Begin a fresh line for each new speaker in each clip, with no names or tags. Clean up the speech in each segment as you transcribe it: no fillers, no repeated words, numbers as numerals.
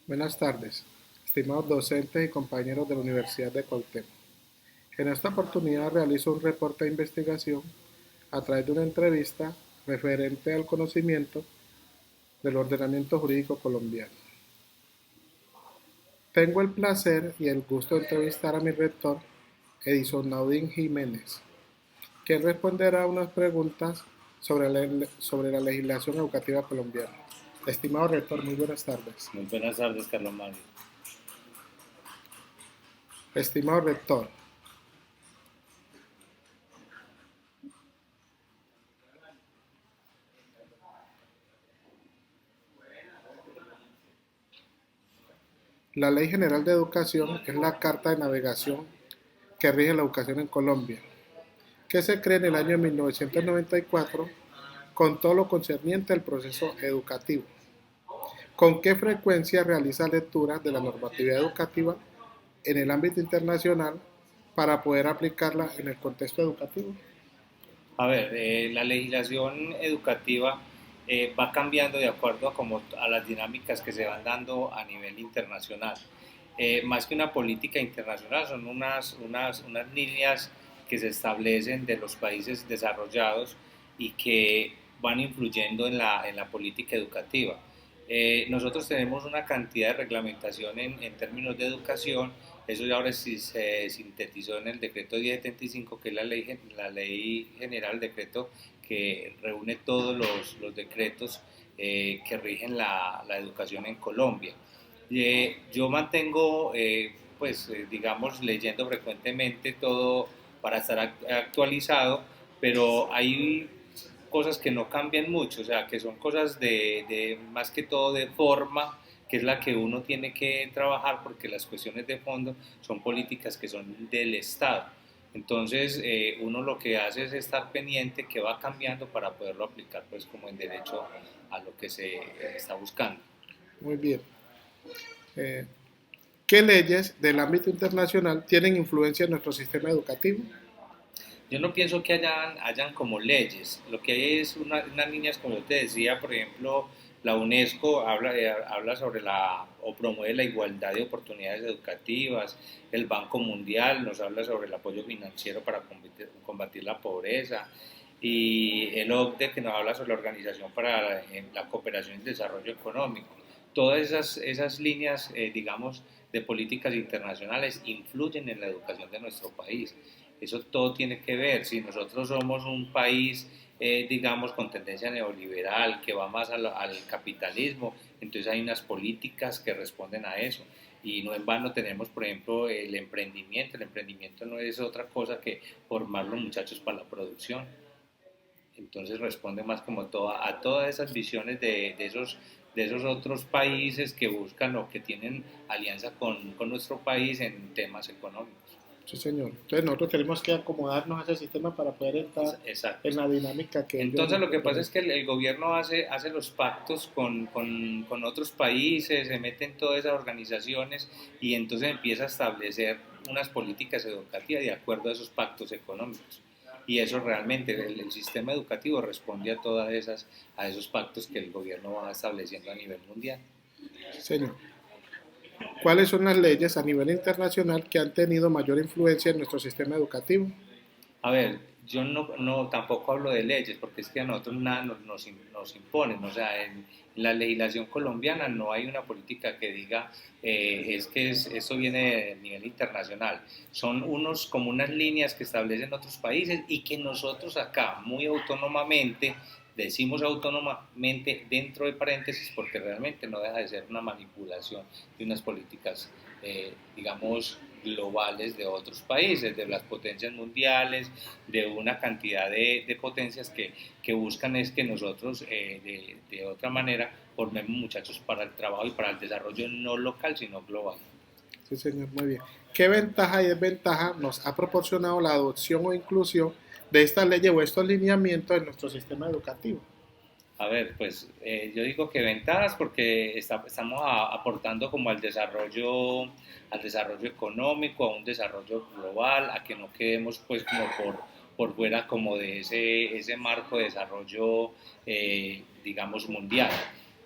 Buenas tardes, estimados docentes y compañeros de la Universidad de Cuauhtémoc. En esta oportunidad realizo un reporte de investigación a través de una entrevista referente al conocimiento del ordenamiento jurídico colombiano. Tengo el placer y el gusto de entrevistar a mi rector, Edison Naudín Jiménez, quien responderá unas preguntas sobre la legislación educativa colombiana. Estimado rector, muy buenas tardes.
Muy buenas tardes, Carlos Mario.
Estimado rector, la Ley General de Educación es la carta de navegación que rige la educación en Colombia, que se crea en el año 1994 con todo lo concerniente al proceso educativo. ¿Con qué frecuencia realiza lecturas de la normatividad educativa en el ámbito internacional para poder aplicarla en el contexto educativo?
A ver, la legislación educativa va cambiando de acuerdo a las dinámicas que se van dando a nivel internacional. Más que una política internacional, son unas líneas que se establecen de los países desarrollados y que van influyendo en la política educativa. Nosotros tenemos una cantidad de reglamentación en términos de educación. Eso ya ahora sí se sintetizó en el decreto 1075, que es la ley general, decreto que reúne todos los decretos que rigen la educación en Colombia. Yo mantengo, digamos, leyendo frecuentemente todo para estar actualizado, pero hay cosas que no cambian mucho, o sea, que son cosas de más que todo de forma, que es la que uno tiene que trabajar, porque las cuestiones de fondo son políticas que son del Estado. Entonces, uno lo que hace es estar pendiente que va cambiando para poderlo aplicar, pues, como en derecho a lo que se está buscando.
Muy bien. Eh, ¿Qué leyes del ámbito internacional tienen influencia en nuestro sistema educativo?
Yo no pienso que hayan como leyes, lo que hay es unas líneas, como yo te decía, por ejemplo, la UNESCO habla sobre o promueve la igualdad de oportunidades educativas, el Banco Mundial nos habla sobre el apoyo financiero para combatir la pobreza, y el OCDE que nos habla sobre la Organización para la Cooperación y Desarrollo Económico. Todas esas líneas, digamos, de políticas internacionales influyen en la educación de nuestro país. Eso todo tiene que ver. Si nosotros somos un país, digamos, con tendencia neoliberal, que va más al capitalismo, entonces hay unas políticas que responden a eso. Y no en vano tenemos, por ejemplo, el emprendimiento. El emprendimiento no es otra cosa que formar los muchachos para la producción. Entonces responde más como a todas esas visiones de esos otros países que buscan o que tienen alianza con nuestro país en temas económicos.
Sí, señor. Entonces nosotros tenemos que acomodarnos a ese sistema para poder entrar en
Exacto.
la dinámica que ellos
Entonces
nos
lo que pasa
proponen.
es que el gobierno hace los pactos con otros países, se mete en todas esas organizaciones y entonces empieza a establecer unas políticas educativas de acuerdo a esos pactos económicos. Y eso realmente, el sistema educativo responde a esos pactos que el gobierno va estableciendo a nivel mundial.
Sí, señor. ¿Cuáles son las leyes a nivel internacional que han tenido mayor influencia en nuestro sistema educativo?
A ver, yo no tampoco hablo de leyes, porque es que a nosotros nada nos imponen. O sea, en la legislación colombiana no hay una política que diga eso viene a nivel internacional. Son como unas líneas que establecen otros países y que nosotros acá, muy autónomamente, decimos autónomamente dentro de paréntesis, porque realmente no deja de ser una manipulación de unas políticas, digamos, globales de otros países, de las potencias mundiales, de una cantidad de potencias que buscan es que nosotros, de otra manera, formemos muchachos para el trabajo y para el desarrollo no local, sino global.
Sí, señor, muy bien. ¿Qué ventaja y desventaja nos ha proporcionado la adopción o inclusión de estas leyes o estos lineamientos en nuestro sistema educativo?
A ver, pues yo digo que ventajas porque estamos aportando como al desarrollo económico, a un desarrollo global, a que no quedemos pues como por fuera como de ese marco de desarrollo, digamos, mundial.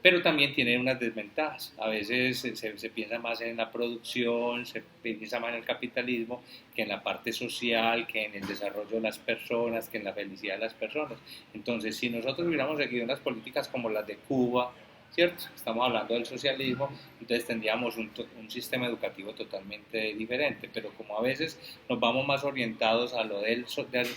pero también tiene unas desventajas. A veces se piensa más en la producción, se piensa más en el capitalismo que en la parte social, que en el desarrollo de las personas, que en la felicidad de las personas. Entonces, si nosotros hubiéramos seguido unas políticas como las de Cuba, ¿cierto? Estamos hablando del socialismo, entonces tendríamos un sistema educativo totalmente diferente, pero como a veces nos vamos más orientados a lo del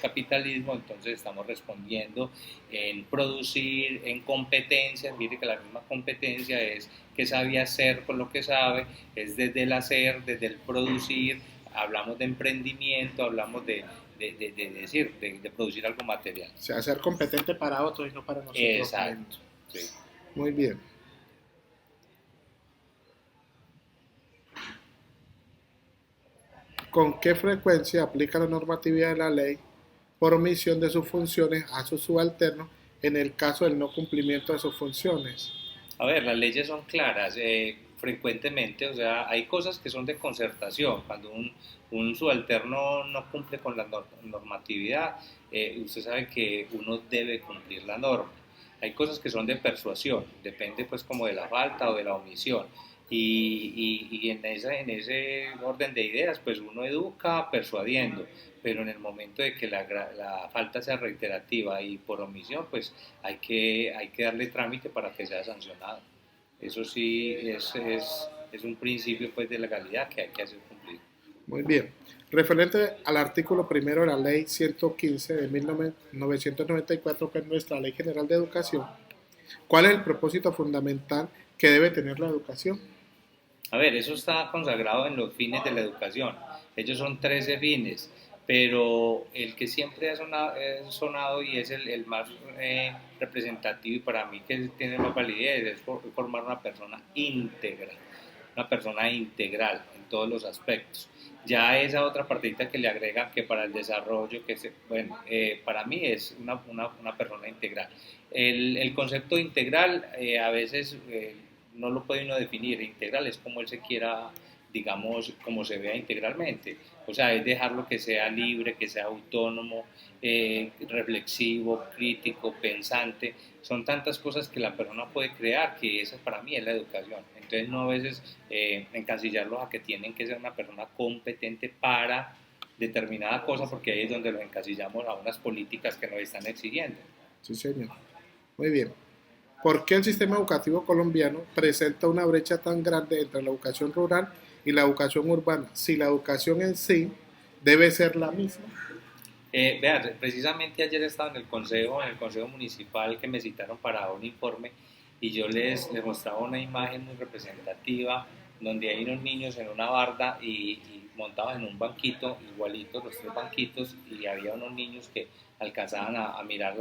capitalismo, entonces estamos respondiendo en producir, en competencias. Mire que la misma competencia es que sabe hacer con lo que sabe, es desde el hacer, desde el producir, hablamos de emprendimiento, hablamos de producir algo material.
O sea, ser competente para otros y no para nosotros
Exacto,
mismos.
sí.
Muy bien. ¿Con qué frecuencia aplica la normatividad de la ley por omisión de sus funciones a sus subalternos en el caso del no cumplimiento de sus funciones?
A ver, las leyes son claras, frecuentemente, o sea, hay cosas que son de concertación. Cuando un subalterno no cumple con la normatividad, usted sabe que uno debe cumplir la norma. Hay cosas que son de persuasión, depende pues como de la falta o de la omisión. Y en ese orden de ideas, pues uno educa persuadiendo, pero en el momento de que la falta sea reiterativa y por omisión, pues hay que darle trámite para que sea sancionado. Eso sí es un principio pues, de legalidad que hay que hacer cumplir.
Muy bien. Referente al artículo primero de la Ley 115 de 1994, que es nuestra Ley General de Educación, ¿cuál es el propósito fundamental que debe tener la educación?
A ver, eso está consagrado en los fines de la educación. Ellos son 13 fines, pero el que siempre ha sonado y es el más representativo y para mí que tiene más validez es formar una persona integral en todos los aspectos. Ya esa otra partita que le agrega que para el desarrollo, bueno, para mí es una persona integral. El concepto integral a veces no lo puede uno definir. Integral es como él se quiera, digamos, como se vea integralmente. O sea, es dejarlo que sea libre, que sea autónomo, reflexivo, crítico, pensante. Son tantas cosas que la persona puede crear que esa para mí es la educación. Entonces no a veces encasillarlos a que tienen que ser una persona competente para determinada cosa porque ahí es donde los encasillamos a unas políticas que nos están exigiendo.
Sí, señor. Muy bien. ¿Por qué el sistema educativo colombiano presenta una brecha tan grande entre la educación rural y la educación urbana? Si la educación en sí debe ser la misma.
Vean, precisamente ayer estaba en el consejo municipal que me citaron para un informe y yo les mostraba una imagen muy representativa donde hay unos niños en una barda y montados en un banquito, igualitos los tres banquitos, y había unos niños que alcanzaban a mirar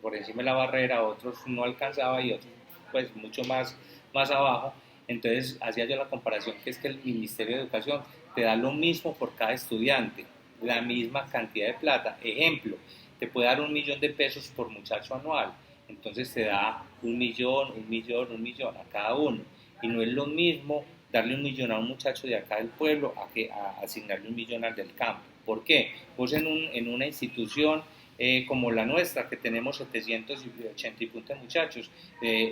por encima de la barrera, otros no alcanzaban y otros pues mucho más abajo. Entonces hacía yo la comparación que es que el Ministerio de Educación te da lo mismo por cada estudiante, la misma cantidad de plata. Ejemplo, te puede dar 1.000.000 de pesos por muchacho anual, entonces te da 1.000.000, 1.000.000, 1.000.000 a cada uno. Y no es lo mismo darle 1.000.000 a un muchacho de acá del pueblo a asignarle 1.000.000 al del campo. ¿Por qué? Vos en una institución como la nuestra, que tenemos 780 y puntos de muchachos,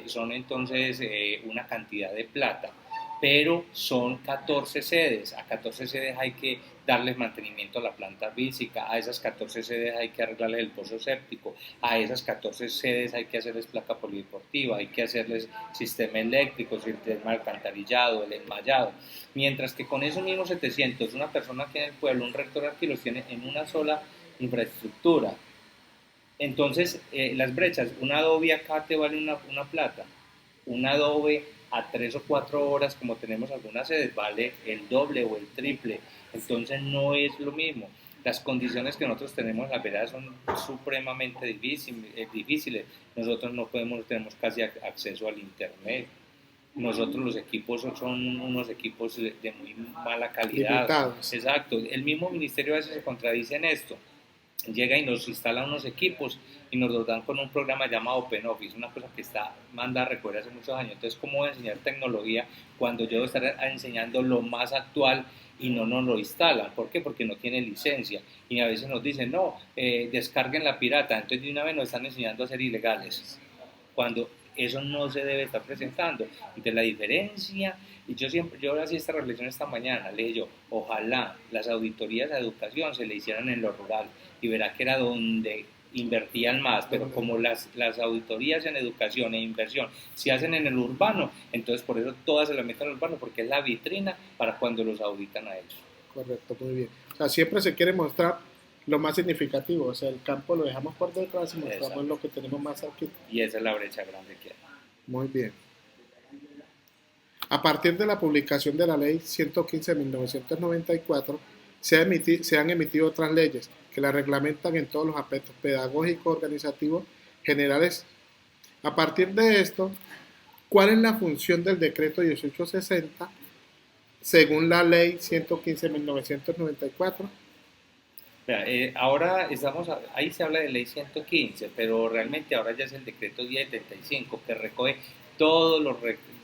son entonces una cantidad de plata, pero son 14 sedes. A 14 sedes hay que darles mantenimiento a la planta física, a esas 14 sedes hay que arreglarles el pozo séptico, a esas 14 sedes hay que hacerles placa polideportiva, hay que hacerles sistema eléctrico, sistema alcantarillado, el enmayado, mientras que con esos mismos 700, una persona aquí en el pueblo, un rector aquí los tiene en una sola infraestructura. Entonces, las brechas, un adobe acá te vale una plata, un adobe a 3 o 4 horas, como tenemos algunas sedes, vale el doble o el triple. Entonces no es lo mismo. Las condiciones que nosotros tenemos en la vereda son supremamente difíciles. Nosotros no tenemos casi acceso al internet. Nosotros los equipos son unos equipos de muy mala calidad.
Limitados.
Exacto. El mismo ministerio a veces se contradice en esto. Llega y nos instala unos equipos y nos los dan con un programa llamado OpenOffice, una cosa que está manda a recorrer hace muchos años. Entonces, ¿cómo voy a enseñar tecnología cuando yo debo estar enseñando lo más actual y no nos lo instalan? ¿Por qué? Porque no tiene licencia. Y a veces nos dicen, no, descarguen la pirata. Entonces, de una vez nos están enseñando a ser ilegales. Cuando eso no se debe estar presentando. Entonces la diferencia, y yo hacía esta reflexión esta mañana, le dije yo, ojalá las auditorías a educación se le hicieran en lo rural y verá que era donde invertían más, pero como las auditorías en educación e inversión se hacen en el urbano, entonces por eso todas se las meten al urbano, porque es la vitrina para cuando los auditan a ellos.
Correcto, muy bien. O sea, siempre se quiere mostrar lo más significativo, o sea, el campo lo dejamos por detrás y mostramos
Exacto.
lo que tenemos más aquí.
Y esa es la brecha grande que hay.
Muy bien. A partir de la publicación de la Ley 115 de 1994, se han emitido otras leyes que la reglamentan en todos los aspectos pedagógicos, organizativos, generales. A partir de esto, ¿cuál es la función del decreto 1860 según la Ley 115 de 1994?
Vea, ahora ahí se habla de ley 115, pero realmente ahora ya es el decreto 1075 que recoge todos los,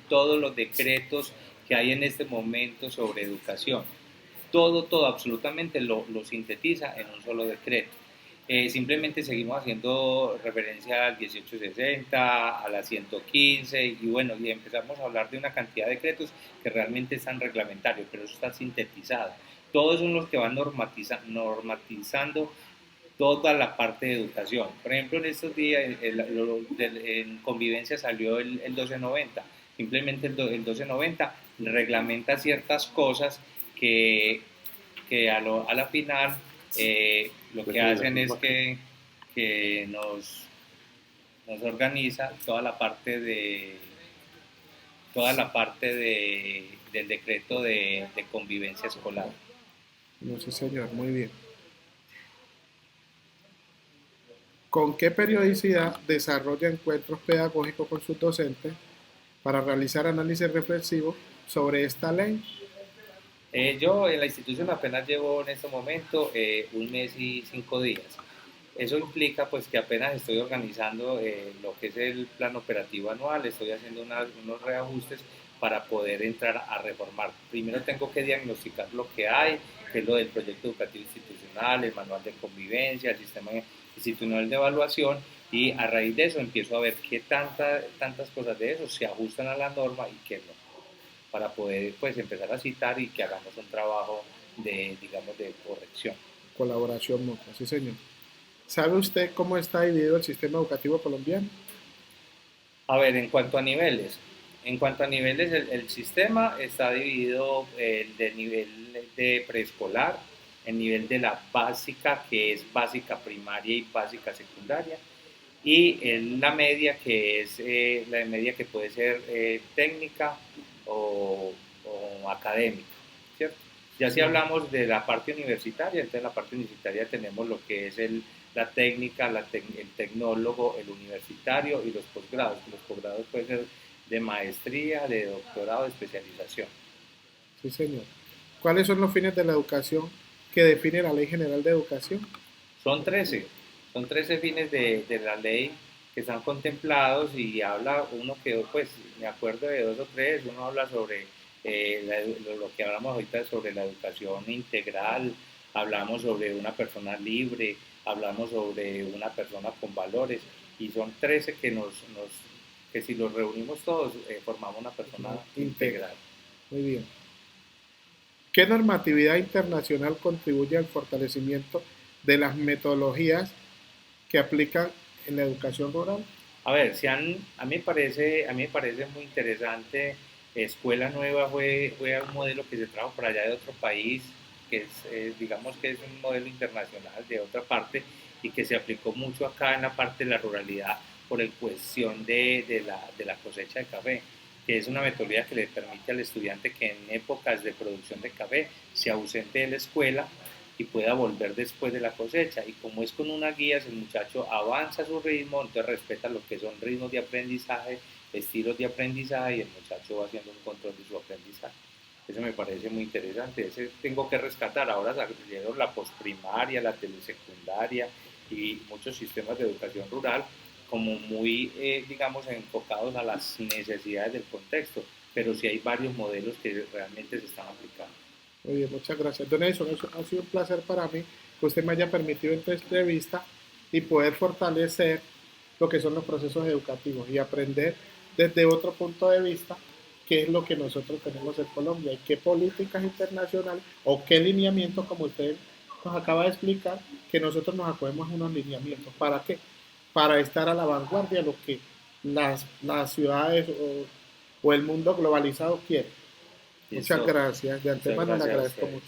todos los decretos que hay en este momento sobre educación. Todo, absolutamente lo sintetiza en un solo decreto. Simplemente seguimos haciendo referencia al 1860, a la 115 y bueno, y empezamos a hablar de una cantidad de decretos que realmente están reglamentarios, pero eso está sintetizado. Todos son los que van normatizando toda la parte de educación. Por ejemplo, en estos días en convivencia salió el 1290. Simplemente el 1290 reglamenta ciertas cosas que, que a la final lo que hacen es que nos organiza toda la parte del decreto de convivencia escolar.
No, sí, señor, muy bien. ¿Con qué periodicidad desarrolla encuentros pedagógicos con sus docentes para realizar análisis reflexivos sobre esta ley?
Yo en la institución apenas llevo en este momento un mes y 5 días. Eso implica pues que apenas estoy organizando lo que es el plan operativo anual, estoy haciendo unos reajustes para poder entrar a reformar. Primero tengo que diagnosticar lo que hay, que es lo del proyecto educativo institucional, el manual de convivencia, el sistema institucional de evaluación, y a raíz de eso empiezo a ver qué tantas cosas de eso se ajustan a la norma y qué no, para poder pues empezar a citar y que hagamos un trabajo de, digamos, de corrección.
Colaboración mutua, sí, señor. ¿Sabe usted cómo está dividido el sistema educativo colombiano?
A ver, en cuanto a niveles el sistema está dividido de nivel de preescolar, el nivel de la básica, que es básica primaria y básica secundaria, y en la media, que es la media que puede ser técnica o académica, ¿cierto? Ya si
Sí,
hablamos de la parte universitaria, entonces en la parte universitaria tenemos lo que es la técnica, el tecnólogo, el universitario y los posgrados. Los posgrados pueden ser de maestría, de doctorado, de especialización.
sí, señor. ¿Cuáles son los fines de la educación que define la Ley General de Educación?
Son 13, son 13 fines de la ley que están contemplados, y habla uno que, pues, me acuerdo de dos o tres. Uno habla sobre lo que hablamos ahorita sobre la educación integral, hablamos sobre una persona libre, hablamos sobre una persona con valores, y son 13 que si los reunimos todos formamos una persona integral.
Muy bien. ¿Qué normatividad internacional contribuye al fortalecimiento de las metodologías que aplican en la educación rural?
A ver, a mí me parece muy interesante. Escuela Nueva fue un modelo que se trajo por allá de otro país, que digamos que es un modelo internacional de otra parte, y que se aplicó mucho acá en la parte de la ruralidad por el cuestión de la cosecha de café, que es una metodología que le permite al estudiante que en épocas de producción de café se ausente de la escuela y pueda volver después de la cosecha. Y como es con una guía, el muchacho avanza a su ritmo, entonces respeta lo que son ritmos de aprendizaje, estilos de aprendizaje, y el muchacho va haciendo un control de su aprendizaje. Eso me parece muy interesante. Ese tengo que rescatar. Ahora salieron la posprimaria, la telesecundaria y muchos sistemas de educación rural como muy, digamos, enfocados a las necesidades del contexto, pero sí hay varios modelos que realmente se están aplicando.
Muy bien, muchas gracias. Don Edison, eso ha sido un placer para mí que usted me haya permitido esta entrevista y poder fortalecer lo que son los procesos educativos y aprender desde otro punto de vista qué es lo que nosotros tenemos en Colombia y qué políticas internacionales o qué lineamientos, como usted nos acaba de explicar, que nosotros nos acogemos a unos lineamientos. ¿Para qué? Para estar a la vanguardia de lo que las ciudades o el mundo globalizado quiere. Muchas
Listo.
gracias. De
Muchas
antemano le
gracias a
agradezco
usted.
mucho.